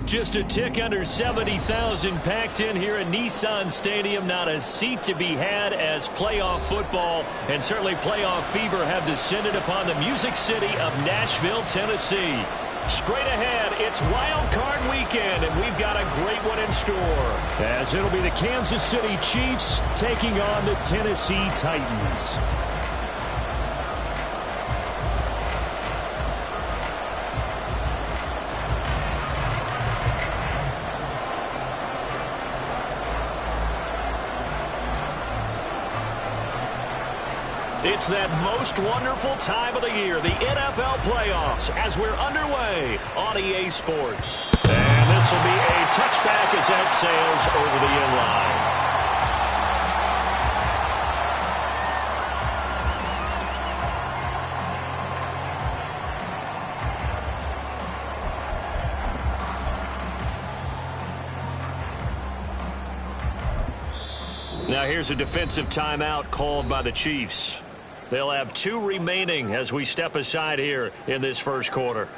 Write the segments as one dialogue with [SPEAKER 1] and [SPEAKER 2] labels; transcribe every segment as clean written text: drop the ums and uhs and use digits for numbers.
[SPEAKER 1] Just a tick under 70,000 packed in here at Nissan Stadium. Not a seat to be had as playoff football and certainly playoff fever have descended upon the Music City of Nashville, Tennessee. Straight ahead, it's Wild Card Weekend, and we've got a great one in store. As it'll be the Kansas City Chiefs taking on the Tennessee Titans. It's that most wonderful time of the year, the NFL playoffs, as we're underway on EA Sports. And this will be a touchback as that sails over the end line. Now here's a defensive timeout called by the Chiefs. They'll have 2 remaining as we step aside here in this first quarter.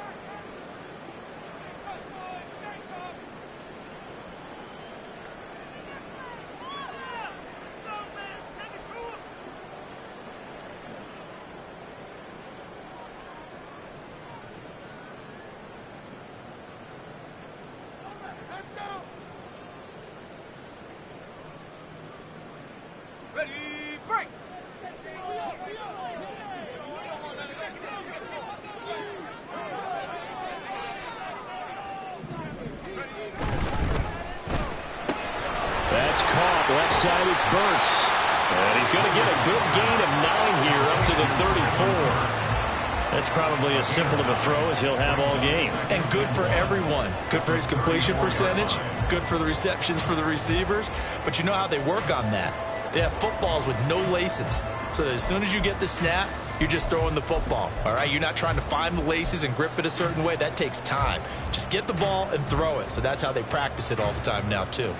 [SPEAKER 1] That's caught. Left side, it's Burks. And he's going to get a good gain of 9 here up to the 34. That's probably as simple of a throw as he'll have all game.
[SPEAKER 2] And good for everyone. Good for his completion percentage. Good for the receptions for the receivers. But you know how they work on that. They have footballs with no laces. So that as soon as you get the snap, you're just throwing the football. All right? You're not trying to find the laces and grip it a certain way. That takes time. Just get the ball and throw it. So that's how they practice it all the time now, too.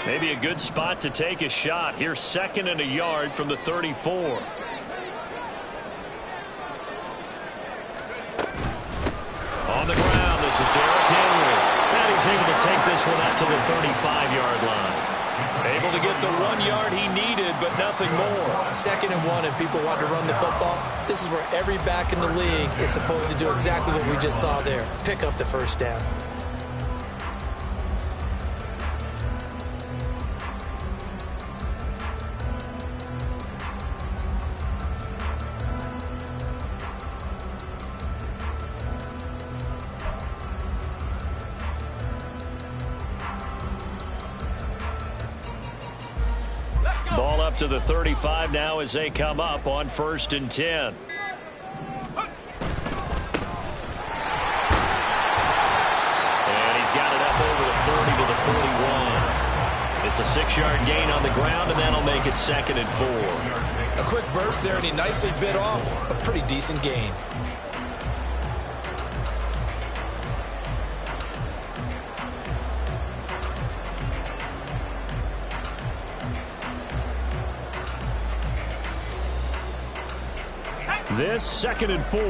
[SPEAKER 1] Maybe a good spot to take a shot. Here's 2nd and a yard from the 34. On the ground, this is Derrick Henry. And he's able to take this one out to the 35-yard line. Able to get the 1 yard he needed, but nothing more.
[SPEAKER 2] 2nd and 1, and people want to run the football. This is where every back in the league is supposed to do exactly what we just saw there. Pick up the first down.
[SPEAKER 1] Ball up to the 35 now as they come up on 1st and 10. And he's got it up over the 30 to the 41. It's a 6-yard gain on the ground, and that'll make it 2nd and 4.
[SPEAKER 2] A quick burst there, and he nicely bit off a pretty decent gain.
[SPEAKER 1] This 2nd and 4.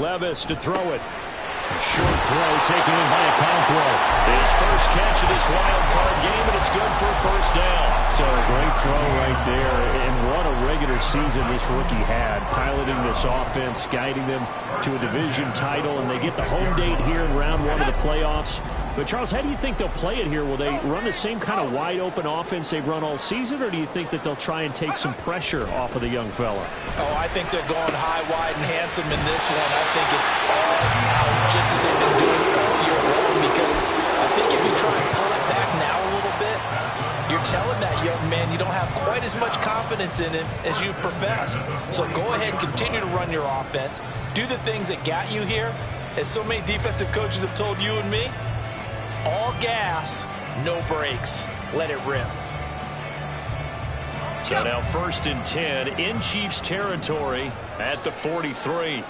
[SPEAKER 1] Levis to throw it. A short throw taken in by Okonkwo. His first catch of this wild card game, and it's good for a 1st down.
[SPEAKER 3] So a great throw right there. And what a regular season this rookie had, piloting this offense, guiding them to a division title, and they get the home date here in round 1 of the playoffs. But, Charles, how do you think they'll play it here? Will they run the same kind of wide-open offense they've run all season, or do you think that they'll try and take some pressure off of the young fella?
[SPEAKER 2] Oh, I think they're going high, wide, and handsome in this one. I think it's all out, just as they've been doing all year long, because I think if you try and pull it back now a little bit, you're telling that young man you don't have quite as much confidence in him as you've professed. So go ahead and continue to run your offense. Do the things that got you here. As so many defensive coaches have told you and me, all gas, no brakes. Let it rip.
[SPEAKER 1] So now 1st and 10 in Chiefs territory at the 43.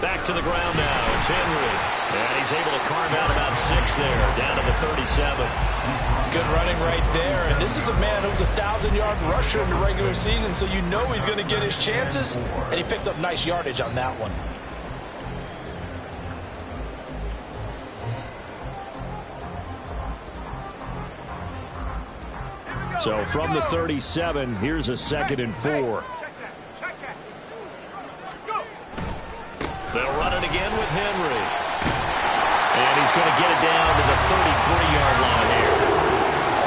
[SPEAKER 1] Back to the ground now. It's Henry. And he's able to carve out about 6 there, down to the 37.
[SPEAKER 2] Good running right there. And this is a man who's a 1,000-yard rusher in the regular season, so you know he's going to get his chances, and he picks up nice yardage on that one.
[SPEAKER 3] So from the 37, here's a 2nd and 4.
[SPEAKER 1] They'll run it again with Henry. And he's going to get it down to the 33-yard line here.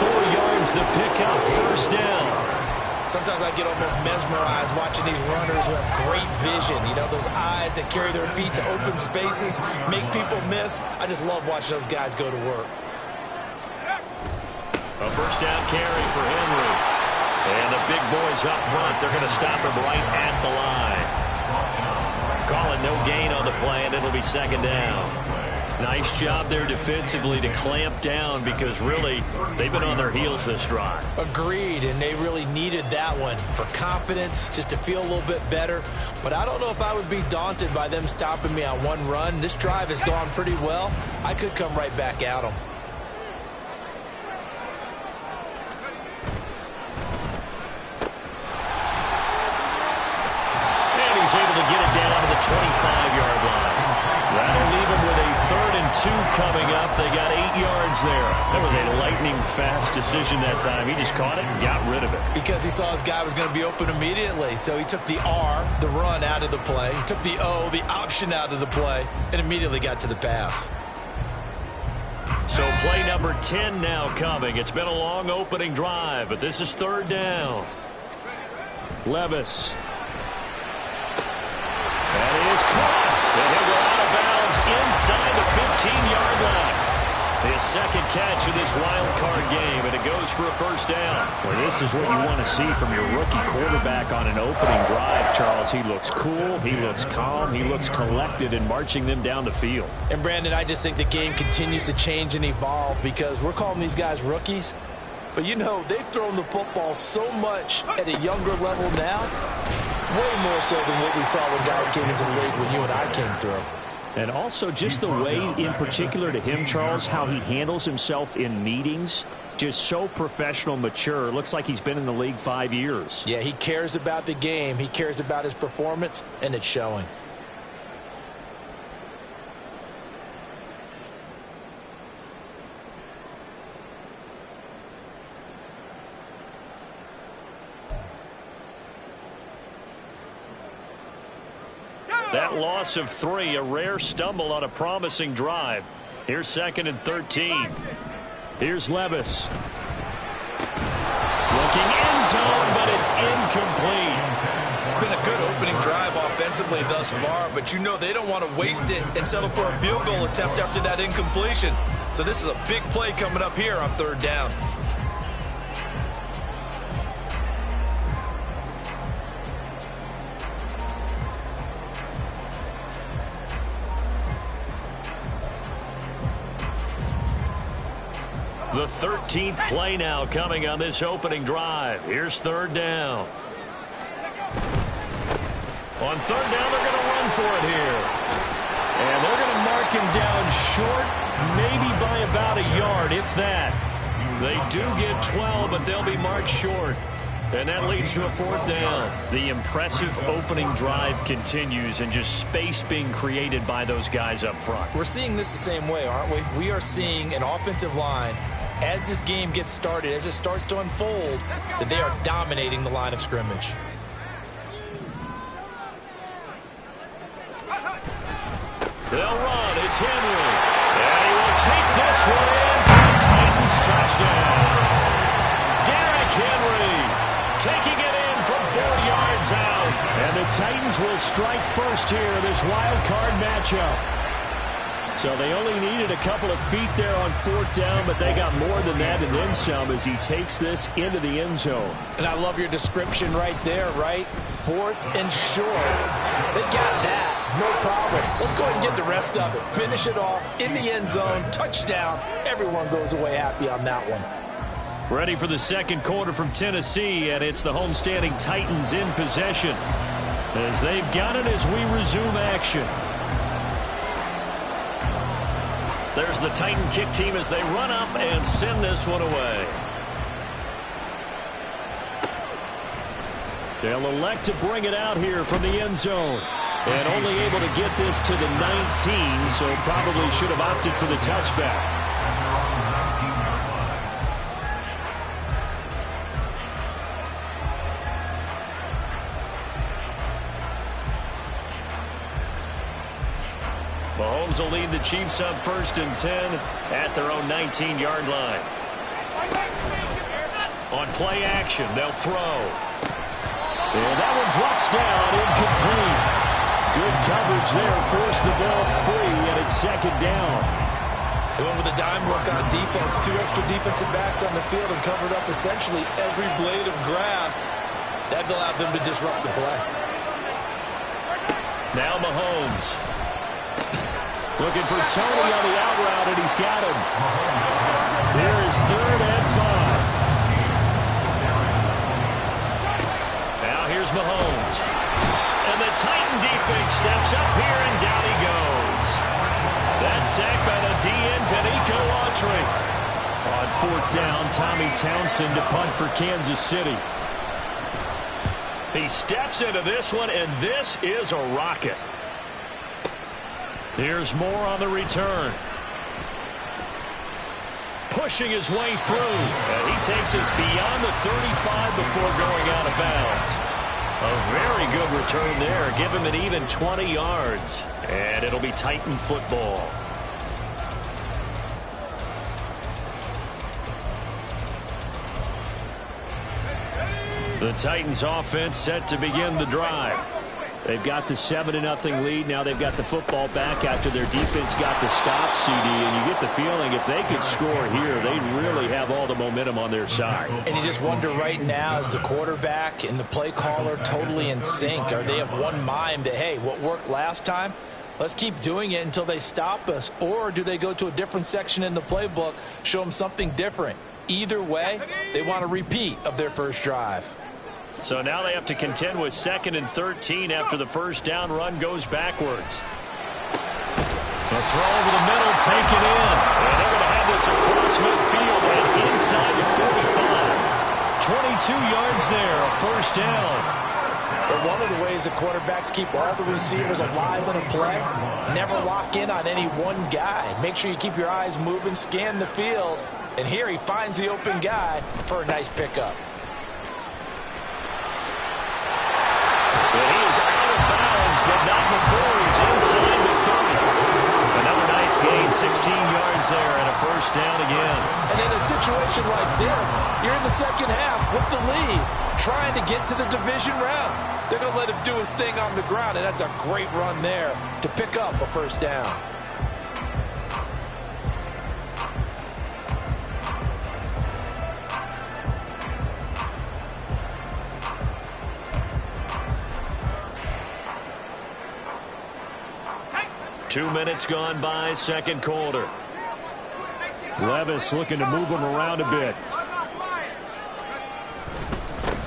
[SPEAKER 1] 4 yards the pickup, first down.
[SPEAKER 2] Sometimes I get almost mesmerized watching these runners who have great vision. You know, those eyes that carry their feet to open spaces, make people miss. I just love watching those guys go to work.
[SPEAKER 1] A first down carry for Henry. And the big boys up front, they're going to stop him right at the line. Calling no gain on the play, and it'll be 2nd down. Nice job there defensively to clamp down because really they've been on their heels this drive.
[SPEAKER 2] Agreed, and they really needed that one for confidence, just to feel a little bit better. But I don't know if I would be daunted by them stopping me on one run. This drive has gone pretty well. I could come right back at them.
[SPEAKER 1] He's able to get it down to the 25-yard line. That'll leave him with a 3rd and 2 coming up. They got 8 yards there. That was a lightning-fast decision that time. He just caught it and got rid of it.
[SPEAKER 2] Because he saw his guy was going to be open immediately. So he took the R, the run, out of the play. He took the O, the option, out of the play, and immediately got to the pass.
[SPEAKER 1] So play number 10 now coming. It's been a long opening drive, but this is 3rd down.
[SPEAKER 3] Levis.
[SPEAKER 1] And it is caught. And he'll go out of bounds inside the 15-yard line. His 2nd catch of this wild card game, and it goes for a first down.
[SPEAKER 3] Well, this is what you want to see from your rookie quarterback on an opening drive, Charles. He looks cool, he looks calm, he looks collected in marching them down the field.
[SPEAKER 2] And, Brandon, I just think the game continues to change and evolve because we're calling these guys rookies. But, you know, they've thrown the football so much at a younger level now. Way more so than what we saw when guys came into the league when you and I came through.
[SPEAKER 3] And also just the way, in particular to him, Charles, how he handles himself in meetings. Just so professional, mature. Looks like he's been in the league 5 years.
[SPEAKER 2] Yeah, he cares about the game. He cares about his performance, and it's showing.
[SPEAKER 1] That loss of 3, a rare stumble on a promising drive. Here's 2nd and 13.
[SPEAKER 3] Here's Levis.
[SPEAKER 1] Looking end zone, but it's incomplete.
[SPEAKER 2] It's been a good opening drive offensively thus far, but you know they don't want to waste it and settle for a field goal attempt after that incompletion. So this is a big play coming up here on 3rd down.
[SPEAKER 1] The 13th play now coming on this opening drive. Here's 3rd down. On 3rd down, they're going to run for it here. And they're going to mark him down short, maybe by about a yard, if that. They do get 12, but they'll be marked short. And that leads to a 4th down.
[SPEAKER 3] The impressive opening drive continues, and just space being created by those guys up front.
[SPEAKER 2] We're seeing this the same way, aren't we? We are seeing an offensive line, as this game gets started, as it starts to unfold, that they are dominating the line of scrimmage.
[SPEAKER 1] They'll run. It's Henry. And he will take this one in for the Titans touchdown. Derrick Henry taking it in from 4 yards out.
[SPEAKER 3] And the Titans will strike first here in this wild card matchup. So they only needed a couple of feet there on 4th down, but they got more than that and then some as he takes this into the end zone.
[SPEAKER 2] And I love your description right there, right? 4th and short. They got that. No problem. Let's go ahead and get the rest of it. Finish it off in the end zone. Touchdown. Everyone goes away happy on that one.
[SPEAKER 1] Ready for the 2nd quarter from Tennessee, and it's the homestanding Titans in possession as they've got it as we resume action. There's the Titan kick team as they run up and send this one away. They'll elect to bring it out here from the end zone. And only able to get this to the 19, so probably should have opted for the touchback. Mahomes will lead the Chiefs up 1st and 10 at their own 19-yard line. On play action, they'll throw. And that one drops down, incomplete. Good coverage there, forced the ball free, and it's 2nd down.
[SPEAKER 2] They went with a dime look on defense. 2 extra defensive backs on the field and covered up essentially every blade of grass. That allowed them to disrupt the play.
[SPEAKER 1] Now Mahomes. Looking for Tony on the out route, and he's got him. Here is 3rd and 5. Now here's Mahomes. And the Titan defense steps up here, and down he goes. That's sacked by the DN, Danico Autry. On 4th down, Tommy Townsend to punt for Kansas City. He steps into this one, and this is a rocket. Here's more on the return. Pushing his way through. And he takes us beyond the 35 before going out of bounds. A very good return there. Give him an even 20 yards. And it'll be Titan football. The Titans offense set to begin the drive. They've got the 7-0 lead. Now they've got the football back after their defense got the stop, CD. And you get the feeling if they could score here, they'd really have all the momentum on their side.
[SPEAKER 2] And you just wonder right now, is the quarterback and the play caller totally in sync? Are they of one mind that, hey, what worked last time, let's keep doing it until they stop us? Or do they go to a different section in the playbook, show them something different? Either way, they want a repeat of their first drive.
[SPEAKER 1] So now they have to contend with 2nd and 13 after the first down run goes backwards. The throw over the middle, taken in. And they're going to have this across midfield and inside the 45. 22 yards there, a first down.
[SPEAKER 2] But one of the ways the quarterbacks keep all the receivers alive in a play, never lock in on any one guy. Make sure you keep your eyes moving, scan the field. And here he finds the open guy for a nice pickup.
[SPEAKER 1] But he is out of bounds, but not before he's inside the 30. Another nice gain, 16 yards there, and a first down again.
[SPEAKER 2] And in a situation like this, you're in the second half with the lead, trying to get to the division round. They're going to let him do his thing on the ground, and that's a great run there to pick up a first down.
[SPEAKER 1] Two minutes gone by, second quarter. Levis looking to move him around a bit.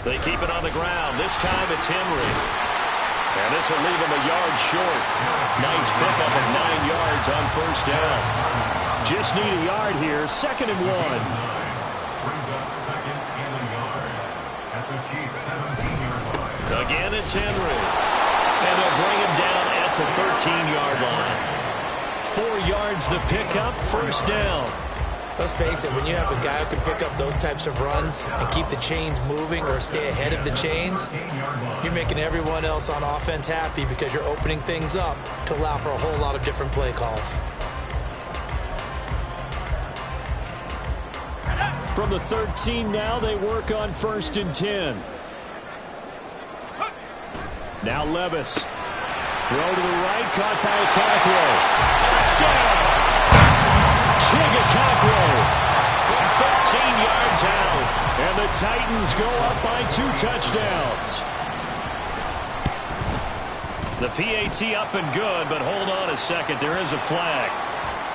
[SPEAKER 1] They keep it on the ground. This time it's Henry. And this will leave him a yard short. Nice pickup of 9 yards on first down. Just need a yard here. 2nd and 1. Again, it's Henry. And they'll bring him down at the 13-yard line. 4 yards the pickup, first down.
[SPEAKER 2] Let's face it, when you have a guy who can pick up those types of runs and keep the chains moving or stay ahead of the chains, you're making everyone else on offense happy because you're opening things up to allow for a whole lot of different play calls.
[SPEAKER 3] From the 13 now, they work on 1st and 10. Now Levis. Throw to the right, caught by Cockrell. Touchdown! Chigga from 13 yards out. And the Titans go up by 2 touchdowns.
[SPEAKER 1] The PAT up and good, but hold on a second. There is a flag.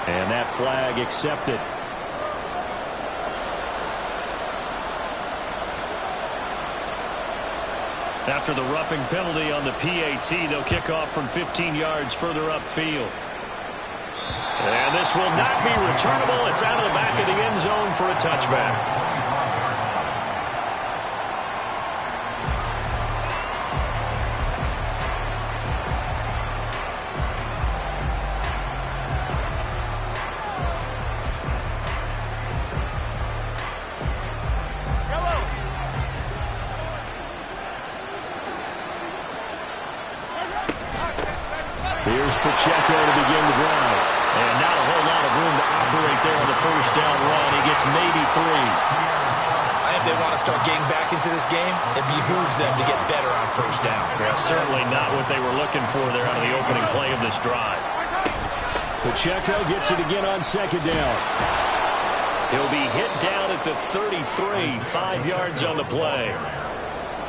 [SPEAKER 3] And that flag accepted.
[SPEAKER 1] After the roughing penalty on the PAT, they'll kick off from 15 yards further upfield. And this will not be returnable. It's out of the back of the end zone for a touchback.
[SPEAKER 3] Here's Pacheco to begin the drive.
[SPEAKER 1] And not a whole lot of room to operate there on the first down run. He gets maybe 3.
[SPEAKER 2] I think they want to start getting back into this game. It behooves them to get better on first down.
[SPEAKER 1] Yeah, certainly not what they were looking for there out of the opening play of this drive.
[SPEAKER 3] Pacheco gets it again on second down.
[SPEAKER 1] He'll be hit down at the 33, 5 yards on the play.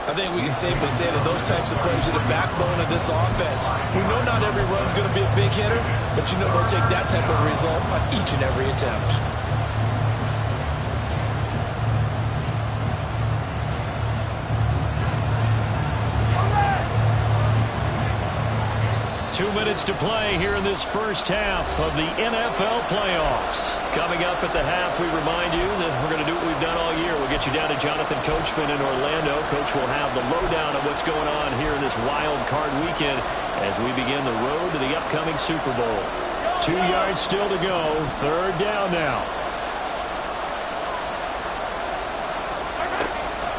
[SPEAKER 2] I think we can safely say that those types of plays are the backbone of this offense. We know not every run's going to be a big hitter, but you know they'll take that type of result on each and every attempt.
[SPEAKER 1] Minutes to play here in this first half of the NFL playoffs. Coming up at the half, we remind you that we're going to do what we've done all year. We'll get you down to Jonathan Coachman in Orlando. Coach will have the lowdown of what's going on here in this wild card weekend as we begin the road to the upcoming Super Bowl.
[SPEAKER 3] 2 yards still to go. Third down now.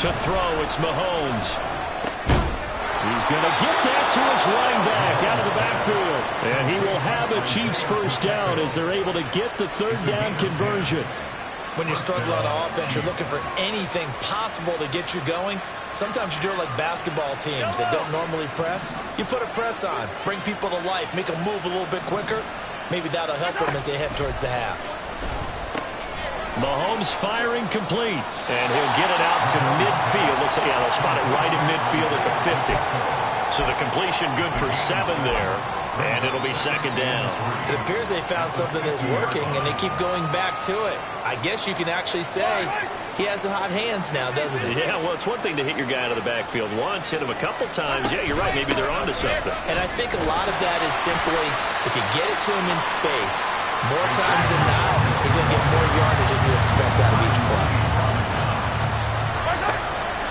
[SPEAKER 1] To throw, it's Mahomes. He's going to get that to his running back out of the backfield. And he will have a Chiefs first down as they're able to get the third down conversion.
[SPEAKER 2] When you're struggling on offense, you're looking for anything possible to get you going. Sometimes you do it like basketball teams that don't normally press. You put a press on, bring people to life, make them move a little bit quicker. Maybe that'll help them as they head towards the half.
[SPEAKER 1] Mahomes firing complete, and he'll get it out to midfield. Let's say, yeah, they'll spot it right in midfield at the 50. So the completion good for 7 there, and it'll be second down.
[SPEAKER 2] It appears they found something that's working, and they keep going back to it. I guess you can actually say he has the hot hands now, doesn't he?
[SPEAKER 1] Yeah, well, it's one thing to hit your guy out of the backfield once, hit him a couple times. Yeah, you're right. Maybe they're onto something.
[SPEAKER 2] And I think a lot of that is simply if you get it to him in space, more times than not, he's going to get more yardage than you expect out of each play.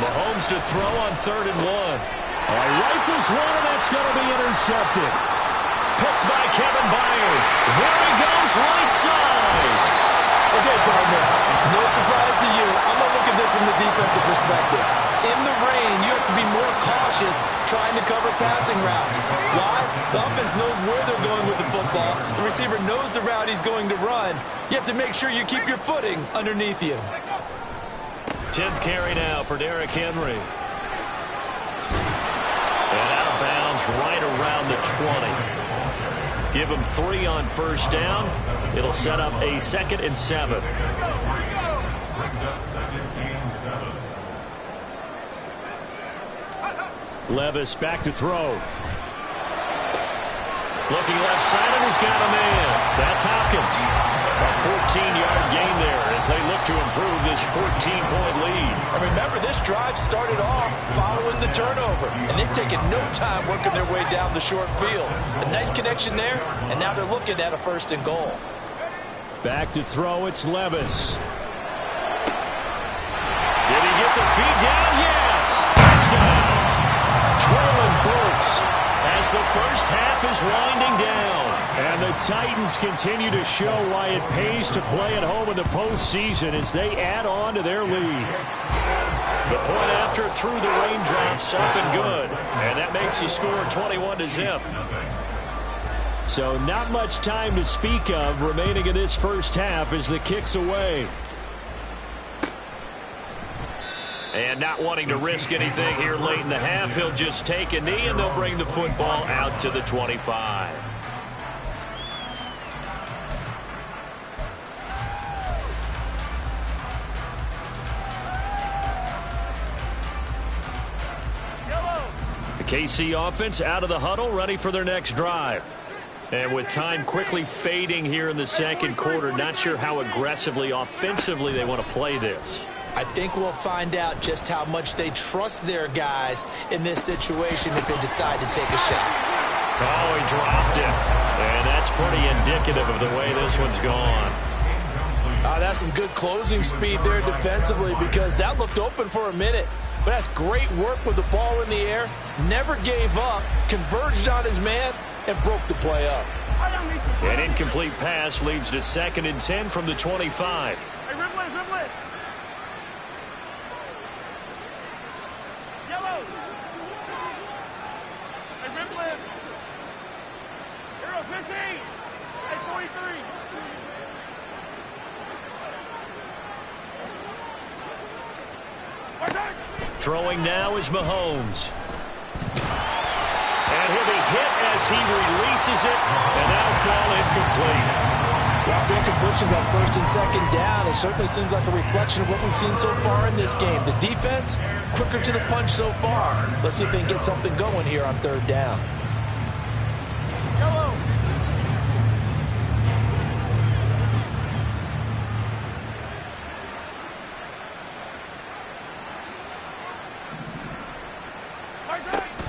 [SPEAKER 1] Mahomes to throw on 3rd and 1.
[SPEAKER 3] He rifles one, and that's going to be intercepted.
[SPEAKER 1] Picked by Kevin Byard. There he goes, right side.
[SPEAKER 2] Okay, partner, no surprise to you. I'm going to look at this from the defensive perspective. In the rain, you have to be more cautious trying to cover passing routes. Why? The offense knows where they're going with the football. The receiver knows the route he's going to run. You have to make sure you keep your footing underneath you.
[SPEAKER 1] 10th carry now for Derrick Henry. And out of bounds right around the 20. Give him 3 on first down. It'll set up a 2nd and 7.
[SPEAKER 3] Levis back to throw.
[SPEAKER 1] Looking left side, and he's got a man. That's Hopkins. A 14-yard gain there as they look to improve this 14-point lead.
[SPEAKER 2] And remember, this drive started off following the turnover, and they've taken no time working their way down the short field. A nice connection there, and now they're looking at a 1st and goal.
[SPEAKER 3] Back to throw, it's Levis.
[SPEAKER 1] Did he get the feet down? Yes! Touchdown! Traylon Burks as the first half is winding down.
[SPEAKER 3] And the Titans continue to show why it pays to play at home in the postseason as they add on to their lead.
[SPEAKER 1] The point after through the raindrops up and good. And that makes the score 21-0.
[SPEAKER 3] So not much time to speak of remaining in this first half as the kick's away.
[SPEAKER 1] And not wanting to risk anything here late in the half, he'll just take a knee and they'll bring the football out to the 25. The KC offense out of the huddle, ready for their next drive. And with time quickly fading here in the second quarter, not sure how aggressively, offensively they want to play this.
[SPEAKER 2] I think we'll find out just how much they trust their guys in this situation if they decide to take a shot.
[SPEAKER 1] Oh, he dropped it. And that's pretty indicative of the way this one's gone.
[SPEAKER 2] That's some good closing speed there defensively, because that looked open for a minute. But that's great work with the ball in the air. Never gave up, converged on his man, and broke the play up.
[SPEAKER 1] An incomplete pass leads to 2nd and 10 from the 25.
[SPEAKER 4] Hey, dribble it. Yellow. Hey, dribble it. Hero 15. Hey, 43.
[SPEAKER 1] Throwing now is Mahomes. And he'll be hit as he releases it, and that'll fall incomplete.
[SPEAKER 2] Well, the incompletions on 1st and 2nd down, it certainly seems like a reflection of what we've seen so far in this game. The defense, quicker to the punch so far. Let's see if they can get something going here on 3rd down.
[SPEAKER 4] Yellow.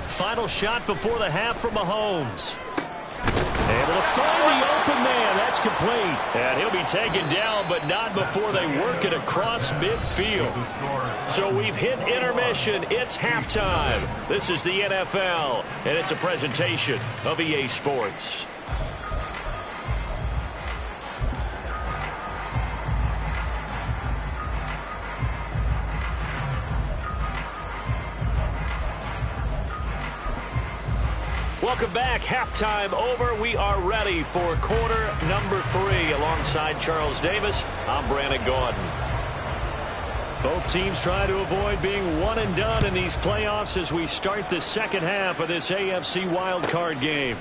[SPEAKER 1] Final shot before the half from Mahomes. Able to find the open man. That's complete. And he'll be taken down, but not before they work it across midfield. So we've hit intermission. It's halftime. This is the NFL, and it's a presentation of EA Sports. Welcome back. Halftime over. We are ready for quarter number 3. Alongside Charles Davis, I'm Brandon Gordon. Both teams try to avoid being one and done in these playoffs as we start the second half of this AFC wildcard game.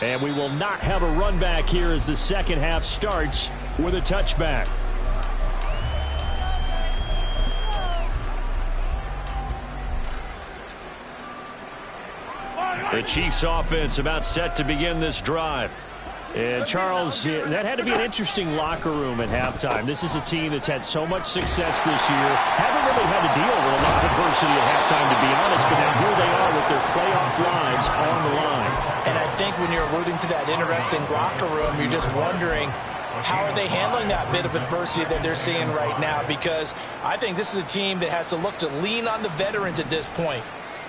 [SPEAKER 1] And we will not have a run back here as the second half starts with a touchback. The Chiefs offense about set to begin this drive. And Charles, that had to be an interesting locker room at halftime. This is a team that's had so much success this year. Haven't really had to deal with a lot of adversity at halftime, to be honest, but now here they are with their playoff lives on the line.
[SPEAKER 2] And I think when you're alluding to that interesting locker room, you're just wondering, how are they handling that bit of adversity that they're seeing right now? Because I think this is a team that has to look to lean on the veterans at this point.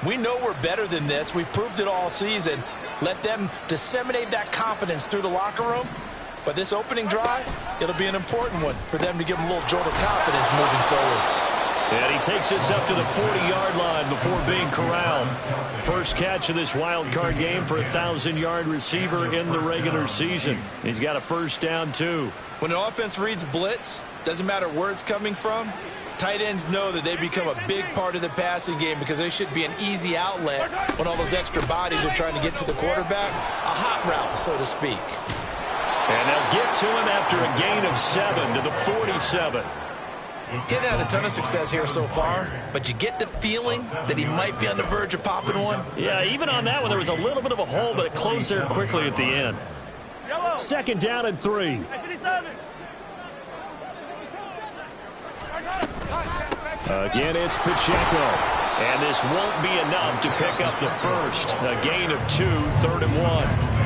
[SPEAKER 2] We know we're better than this. We've proved it all season. Let them disseminate that confidence through the locker room. But this opening drive, it'll be an important one for them to give them a little jolt of confidence moving forward.
[SPEAKER 1] And he takes us up to the 40-yard line before being corralled. First catch of this wild card game for a 1,000-yard receiver in the regular season. He's got a first down, too.
[SPEAKER 2] When an offense reads blitz, doesn't matter where it's coming from, tight ends know that they become a big part of the passing game because they should be an easy outlet when all those extra bodies are trying to get to the quarterback. A hot route, so to speak.
[SPEAKER 1] And they'll get to him after a gain of 7 to the 47.
[SPEAKER 2] Getting had a ton of success here so far, but you get the feeling that he might be on the verge of popping one.
[SPEAKER 1] Yeah, even on that one, there was a little bit of a hole, but it closed there quickly at the end. Second down and 3. Again, it's Pacheco. And this won't be enough to pick up the first. A gain of 2, 3rd and 1.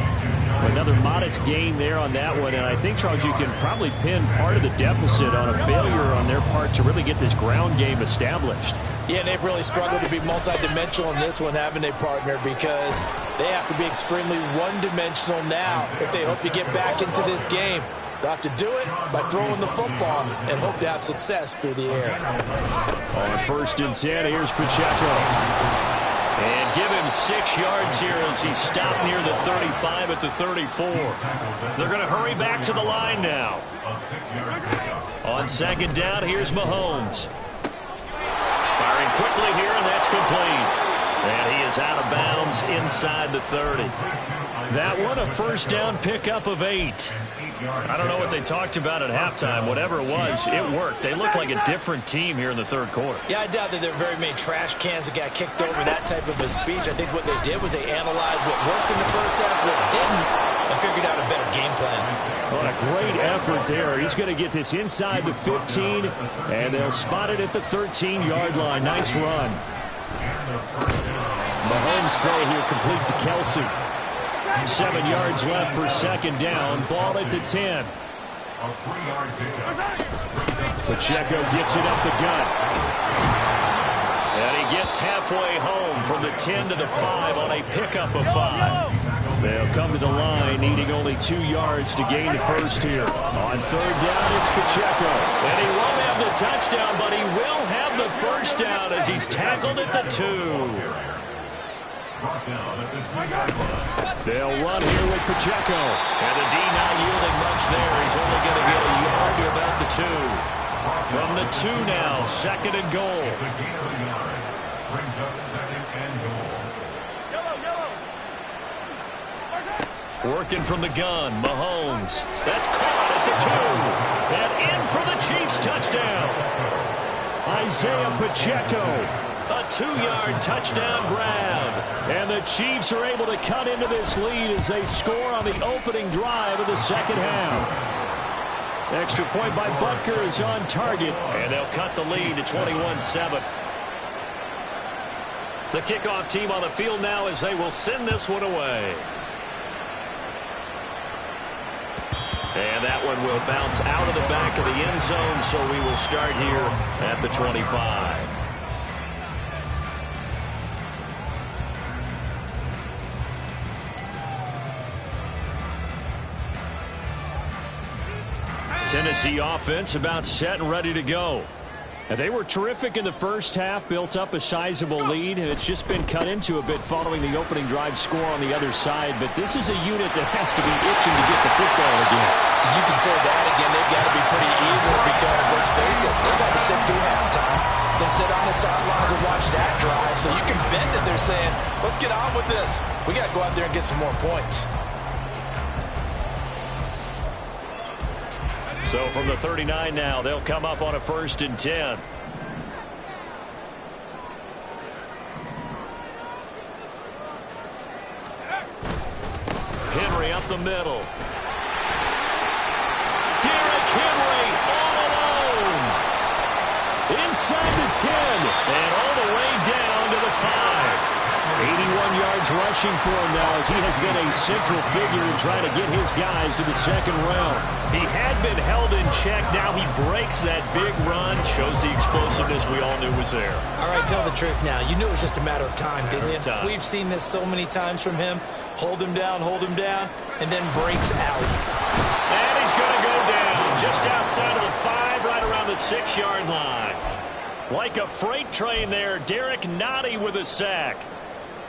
[SPEAKER 1] Another modest gain there on that one. And I think, Charles, you can probably pin part of the deficit on a failure on their part to really get this ground game established.
[SPEAKER 2] Yeah, and they've really struggled to be multidimensional in this one, haven't they, partner? Because they have to be extremely one-dimensional now if they hope to get back into this game. They'll have to do it by throwing the football and hope to have success through the air.
[SPEAKER 1] On 1st and 10, here's Pacheco. And give him 6 yards here as he stopped near the 35 at the 34. They're going to hurry back to the line now. On 2nd down, here's Mahomes. Firing quickly here, and that's complete. And he is out of bounds inside the 30. That one, a first down pickup of 8. I don't know what they talked about at halftime. Whatever it was, it worked. They look like a different team here in the 3rd quarter.
[SPEAKER 2] Yeah, I doubt that there are very many trash cans that got kicked over that type of a speech. I think what they did was they analyzed what worked in the first half, what didn't, and figured out a better game plan.
[SPEAKER 1] What a great effort there. He's going to get this inside the 15, and they'll spot it at the 13-yard line. Nice run. Mahomes' throw here complete to Kelsey.
[SPEAKER 3] 7 yards left for second down. Ball at the 10. Pacheco gets it up the gut.
[SPEAKER 1] And he gets halfway home from the 10 to the 5 on a pickup of 5.
[SPEAKER 3] They'll come to the line, needing only 2 yards to gain the first here. On third down, it's Pacheco.
[SPEAKER 1] And he won't have the touchdown, but he will have the first down as he's tackled at the 2.
[SPEAKER 3] They'll run here with Pacheco.
[SPEAKER 1] And the D not yielding much there. He's only going to get a yard to about the 2. From the 2 now, second and goal. Working from the gun, Mahomes. That's caught at the 2. And in for the Chiefs touchdown.
[SPEAKER 3] Isaiah Pacheco.
[SPEAKER 1] A 2-yard touchdown grab.
[SPEAKER 3] And the Chiefs are able to cut into this lead as they score on the opening drive of the second half. Extra point by Butker is on target.
[SPEAKER 1] And they'll cut the lead to 21-7. The kickoff team on the field now as they will send this one away. And that one will bounce out of the back of the end zone, so we will start here at the 25. Tennessee offense about set and ready to go.
[SPEAKER 3] And they were terrific in the first half, built up a sizable lead, and it's just been cut into a bit following the opening drive score on the other side. But this is a unit that has to be itching to get the football again.
[SPEAKER 2] You can say that again. They've got to be pretty eager because, let's face it, they've got to sit through halftime, then sit on the sidelines and watch that drive. So you can bet that they're saying, let's get on with this. We got to go out there and get some more points.
[SPEAKER 1] So from the 39 now, they'll come up on a 1st and 10. Henry up the middle. Derrick Henry all alone. Inside the 10 and all the way down to the 5.
[SPEAKER 3] 81 yards rushing for him now as he has been a central figure in trying to get his guys to the second round.
[SPEAKER 1] He had been held in check. Now he breaks that big run. Shows the explosiveness we all knew was there.
[SPEAKER 2] All right, tell the truth now. You knew it was just a matter of time, didn't you?
[SPEAKER 1] Time.
[SPEAKER 2] We've seen this so many times from him. Hold him down, and then breaks out.
[SPEAKER 1] And he's going to go down just outside of the 5, right around the 6-yard line. Like a freight train there, Derek Nottie with a sack.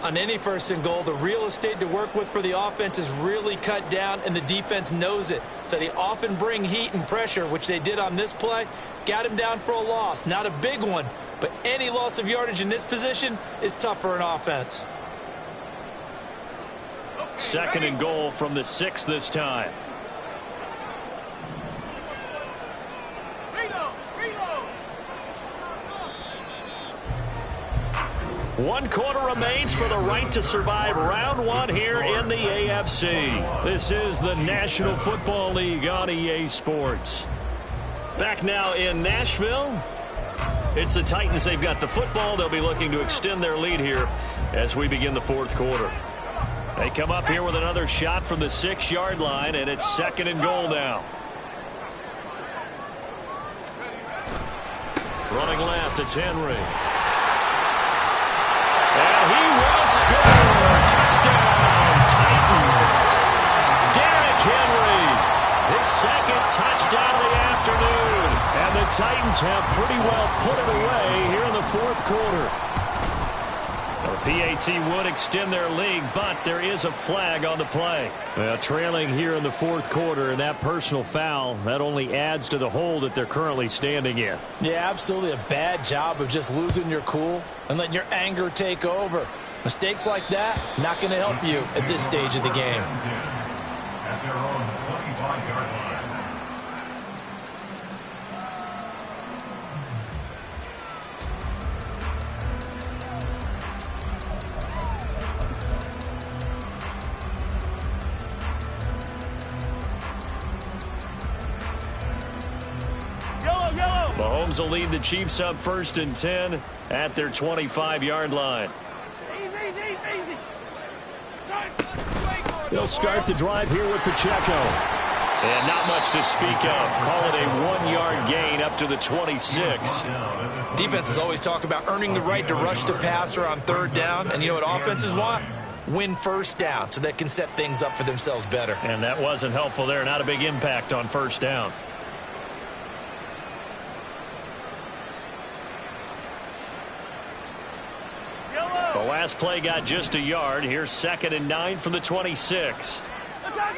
[SPEAKER 2] On any 1st and goal, the real estate to work with for the offense is really cut down, and the defense knows it. So they often bring heat and pressure, which they did on this play. Got him down for a loss. Not a big one, but any loss of yardage in this position is tough for an offense.
[SPEAKER 1] 2nd and goal from the 6 this time. One quarter remains for the right to survive round 1 here in the AFC. This is the National Football League on EA Sports. Back now in Nashville. It's the Titans. They've got the football. They'll be looking to extend their lead here as we begin the 4th quarter. They come up here with another shot from the 6-yard line, and it's 2nd and goal now. Running left, it's Henry. And he will score! Touchdown, Titans! Derrick Henry, his 2nd touchdown of the afternoon.
[SPEAKER 3] And the Titans have pretty well put it away here in the 4th quarter.
[SPEAKER 1] The PAT would extend their lead, but there is a flag on the play.
[SPEAKER 3] Well, trailing here in the 4th quarter, and that personal foul, that only adds to the hole that they're currently standing in.
[SPEAKER 2] Yeah, absolutely a bad job of just losing your cool and letting your anger take over. Mistakes like that, not going to help you at this stage of the game.
[SPEAKER 5] At their own 25-yard line.
[SPEAKER 1] Mahomes will lead the Chiefs up 1st and 10 at their 25-yard line.
[SPEAKER 3] They'll start the drive here with Pacheco.
[SPEAKER 1] And not much to speak of. Call it a 1-yard gain up to the 26.
[SPEAKER 2] Defenses always talk about earning the right to rush the passer on third down. And you know what offenses want? Win first down so they can set things up for themselves better.
[SPEAKER 1] And that wasn't helpful there. Not a big impact on first down. The last play got just a yard. Here's 2nd and 9 from the 26.
[SPEAKER 4] Attack!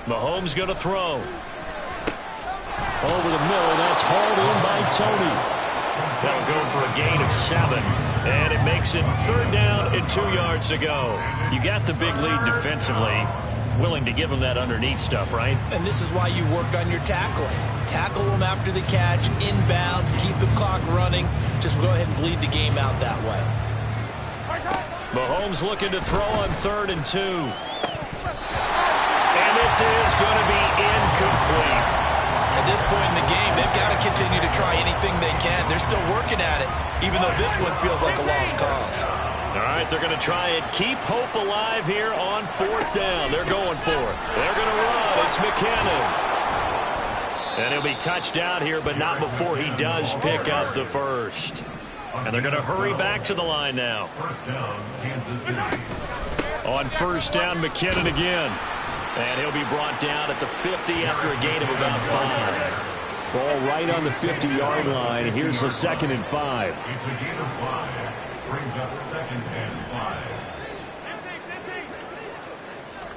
[SPEAKER 1] Mahomes going to throw. Over the middle. That's hauled in by Tony. That'll go for a gain of 7. And it makes it 3rd down and 2 yards to go. You got the big lead defensively. Willing to give them that underneath stuff, right?
[SPEAKER 2] And this is why you work on your tackling. Tackle them after the catch, inbounds, keep the clock running. Just go ahead and bleed the game out that way.
[SPEAKER 1] Mahomes looking to throw on 3rd and 2. And this is going to be incomplete.
[SPEAKER 2] At this point in the game, they've got to continue to try anything they can. They're still working at it, even though this one feels like a lost cause.
[SPEAKER 1] All right, they're going to try and keep hope alive here on 4th down. They're going for it. They're going to run. It's McKinnon. And he'll be touched out here, but not before he does pick up the first. And they're going to hurry back to the line now.
[SPEAKER 5] First down, Kansas City.
[SPEAKER 1] On 1st down, McKinnon again. And he'll be brought down at the 50 after a gain of about 5.
[SPEAKER 3] Ball right on the 50-yard line. Here's a 2nd and 5.
[SPEAKER 5] It's a gain of 5. Brings up 2nd and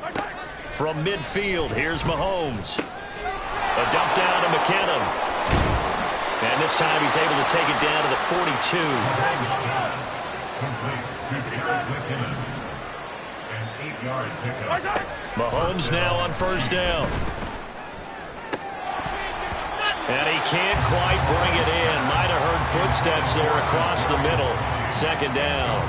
[SPEAKER 5] 5.
[SPEAKER 1] From midfield, here's Mahomes. A dump down to McKinnon. And this time he's able to take it down to the 42.
[SPEAKER 5] Complete to Jared McKinnon. An 8-yard pickup.
[SPEAKER 1] Mahomes now on 1st down. And he can't quite bring it in. Might have heard footsteps there across the middle. 2nd down.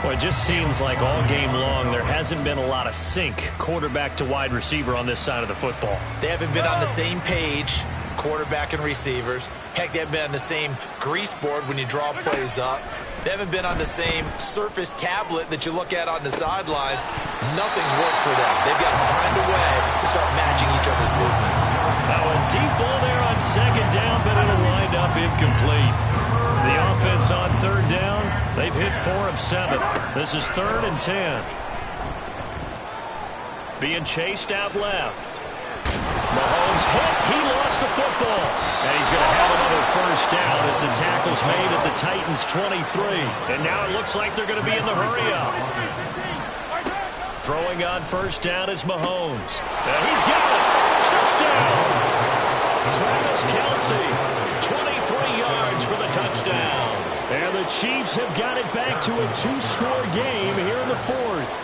[SPEAKER 1] Well, it just seems like all game long there hasn't been a lot of sync quarterback to wide receiver on this side of the football.
[SPEAKER 2] They haven't been on the same page, quarterback and receivers. Heck, they haven't been on the same grease board when you draw plays up. They haven't been on the same surface tablet that you look at on the sidelines. Nothing's worked for them. They've got to find a way to start matching each other's movements.
[SPEAKER 1] Now a deep ball there on 2nd down, but it'll wind up incomplete. The offense on 3rd down, they've hit 4 of 7. This is 3rd and 10. Being chased out left. Mahomes hit. He lost the football. And he's going to have another 1st down as the tackle's made at the Titans' 23. And now it looks like they're going to be in the hurry-up. Throwing on 1st down is Mahomes. And he's got it. Touchdown. Travis Kelce, 23 yards for the touchdown.
[SPEAKER 3] And the Chiefs have got it back to a 2-score game here in the 4th.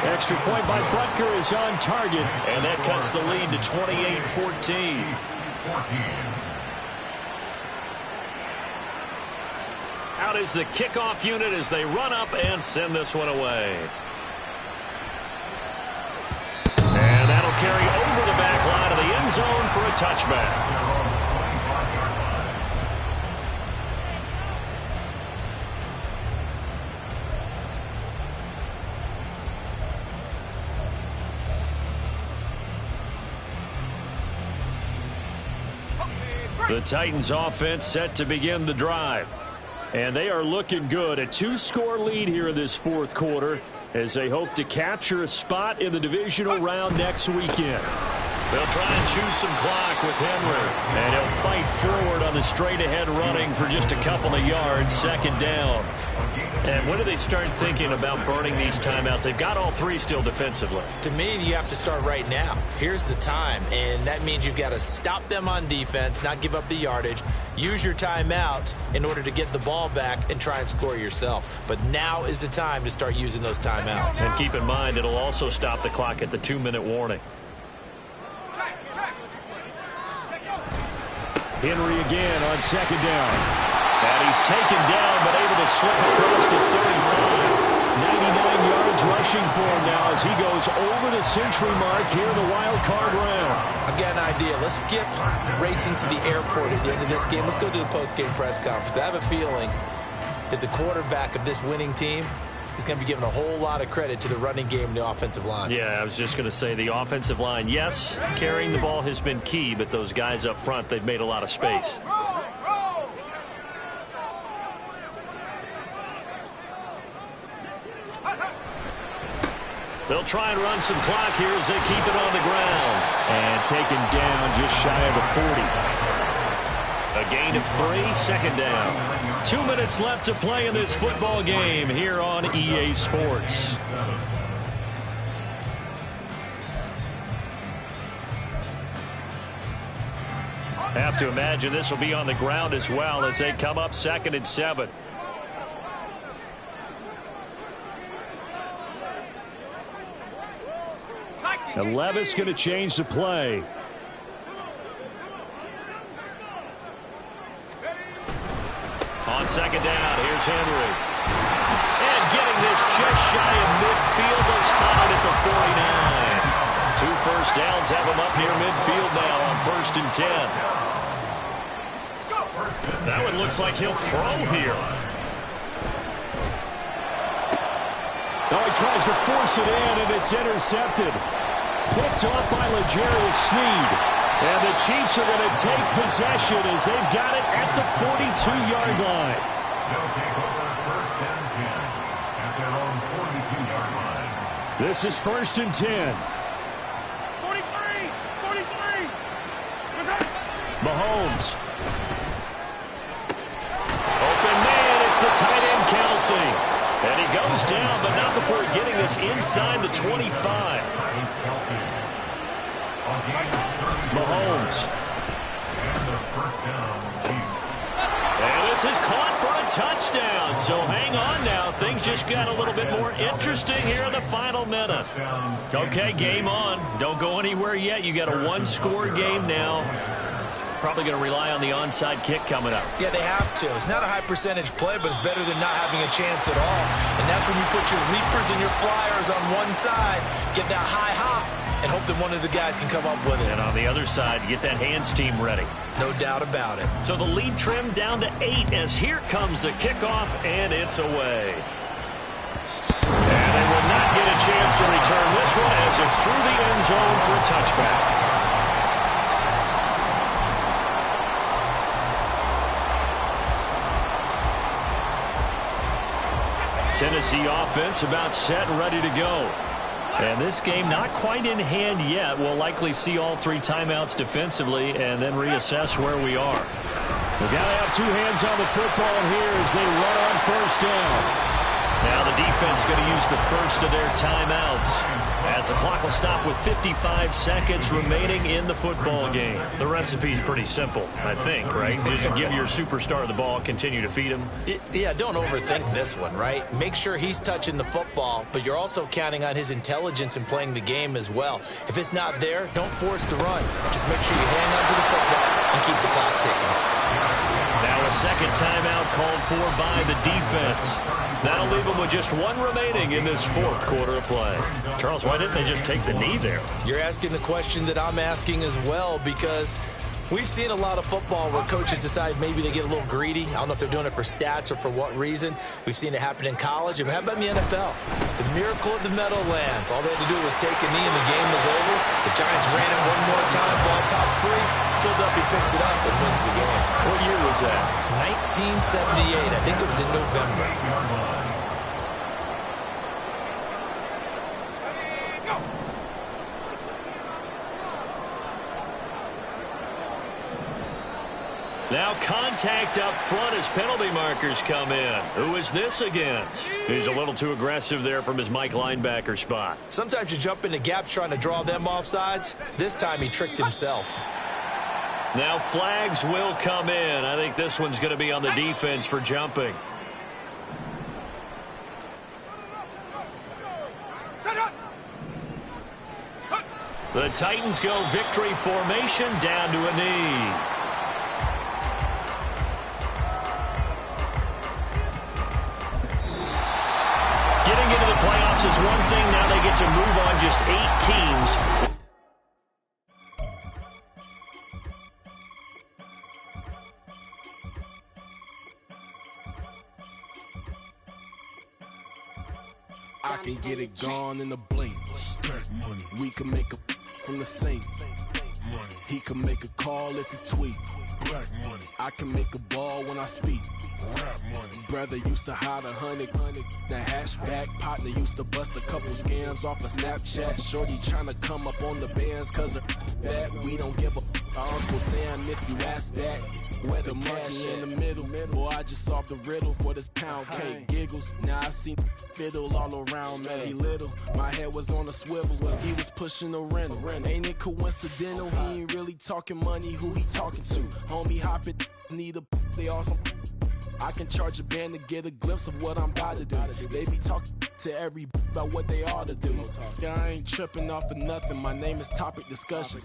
[SPEAKER 3] Extra point by Butker is on target.
[SPEAKER 1] And that cuts the lead to 28-14. Out is the kickoff unit as they run up and send this one away. And that'll carry over the back line of the end zone for a touchback. The Titans offense set to begin the drive. And they are looking good. A 2-score lead here in this 4th quarter as they hope to capture a spot in the divisional round next weekend. They'll try and choose some clock with Henry. And he'll fight forward on the straight-ahead running for just a couple of yards. 2nd down. And when do they start thinking about burning these timeouts? They've got all 3 still defensively.
[SPEAKER 2] To me, you have to start right now. Here's the time, and that means you've got to stop them on defense, not give up the yardage, use your timeouts in order to get the ball back and try and score yourself. But now is the time to start using those timeouts.
[SPEAKER 1] And keep in mind, it'll also stop the clock at the 2-minute warning.
[SPEAKER 3] Henry again on 2nd down.
[SPEAKER 1] And he's taken down, but able to slip across the 35.
[SPEAKER 3] 99 yards rushing for him now as he goes over the century mark here in the wild card round.
[SPEAKER 2] I've got an idea. Let's skip racing to the airport at the end of this game. Let's go to the post-game press conference. I have a feeling that the quarterback of this winning team is going to be given a whole lot of credit to the running game and the offensive line.
[SPEAKER 1] Yeah, I was just going to say the offensive line, yes, carrying the ball has been key, but those guys up front, they've made a lot of space. They'll try and run some clock here as they keep it on the ground.
[SPEAKER 3] And taken down just shy of the 40.
[SPEAKER 1] A gain of 3, second down. 2 minutes left to play in this football game here on EA Sports. Have to imagine this will be on the ground as well as they come up 2nd and 7.
[SPEAKER 3] And Levis going to change the play.
[SPEAKER 1] On 2nd down, here's Henry. And getting this just shy of midfield, they'll spot it at the 49. 2 first downs have him up near midfield now on 1st and 10. That one looks like he'll throw here.
[SPEAKER 3] Now he tries to force it in, and it's intercepted. Picked off by L'Jarius Sneed. And the Chiefs are going to take possession as they've got it at the 42-yard line.
[SPEAKER 5] They'll take over 1st and 10 at their own 42-yard line.
[SPEAKER 3] This is 1st and 10.
[SPEAKER 4] 43!
[SPEAKER 3] Mahomes.
[SPEAKER 1] Open man, it's the tight end Kelsey. And he goes down, but not before getting this inside the 25.
[SPEAKER 3] Mahomes.
[SPEAKER 5] And the 1st down, Chiefs.
[SPEAKER 1] And this is caught for a touchdown. So hang on now. Things just got a little bit more interesting here in the final minute. Okay, game on. Don't go anywhere yet. You got a 1-score game now. Probably going to rely on the onside kick coming up.
[SPEAKER 2] Yeah, they have to. It's not a high percentage play, but it's better than not having a chance at all. And that's when you put your leapers and your flyers on one side, get that high hop, and hope that one of the guys can come up with it.
[SPEAKER 1] And on the other side, get that hands team ready.
[SPEAKER 2] No doubt about it.
[SPEAKER 1] So the lead trimmed down to 8 as here comes the kickoff, and it's away. And they will not get a chance to return this one as it's through the end zone for a touchback. Tennessee offense about set and ready to go. And this game not quite in hand yet. We'll likely see all 3 timeouts defensively and then reassess where we are.
[SPEAKER 3] We've got to have 2 hands on the football here as they run on 1st down.
[SPEAKER 1] Now the defense going to use the first of their timeouts as the clock will stop with 55 seconds remaining in the football game. The recipe's pretty simple, I think, right? Just give your superstar the ball, continue to feed him.
[SPEAKER 2] Yeah, don't overthink this one, right? Make sure he's touching the football, but you're also counting on his intelligence in playing the game as well. If it's not there, don't force the run. Just make sure you hang on to the football and keep the clock ticking.
[SPEAKER 1] Now a second timeout called for by the defense. That'll leave them with just 1 remaining in this 4th quarter of play. Charles, why didn't they just take the knee there?
[SPEAKER 2] You're asking the question that I'm asking as well, because we've seen a lot of football where coaches decide maybe they get a little greedy. I don't know if they're doing it for stats or for what reason. We've seen it happen in college. And how about in the NFL? The miracle of the Meadowlands. All they had to do was take a knee and the game was over. The Giants ran it one more time, ball popped free. Philadelphia picks it up and wins the game.
[SPEAKER 1] What year was that?
[SPEAKER 2] 1978. I think it was in November.
[SPEAKER 1] Now contact up front as penalty markers come in. Who is this against? He's a little too aggressive there from his Mike linebacker spot.
[SPEAKER 2] Sometimes you jump into gaps trying to draw them off sides. This time he tricked himself.
[SPEAKER 1] Now flags will come in. I think this one's going to be on the defense for jumping. The Titans go victory formation down to a knee. Getting into the playoffs is one thing. Now they get to move on just 8 teams.
[SPEAKER 6] can get it gone in a blink.
[SPEAKER 7] Stack money.
[SPEAKER 6] We can make a from the sink.
[SPEAKER 7] Money.
[SPEAKER 6] He can make a call if he tweet.
[SPEAKER 7] Black money.
[SPEAKER 6] I can make a ball when I speak.
[SPEAKER 7] Rap money.
[SPEAKER 6] Brother used to hide 100. The hashback partner used to bust a couple scams off of Snapchat. Shorty tryna come up on the bands cause her that we don't give a Uncle Sam if you ask that. Where the money in the middle. Boy, I just solved the riddle for this pound cake. Giggles, now I see fiddle all around me. He little, my head was on a swivel. He was pushing a rental. Ain't it coincidental? He ain't really talking money. Who he talking to? Homie hopping, need a they awesome. I can charge a band to get a glimpse of what I'm about to do. They be talking to every about what they ought to do. Yeah, I ain't tripping off of nothing. My name is Topic Discussion.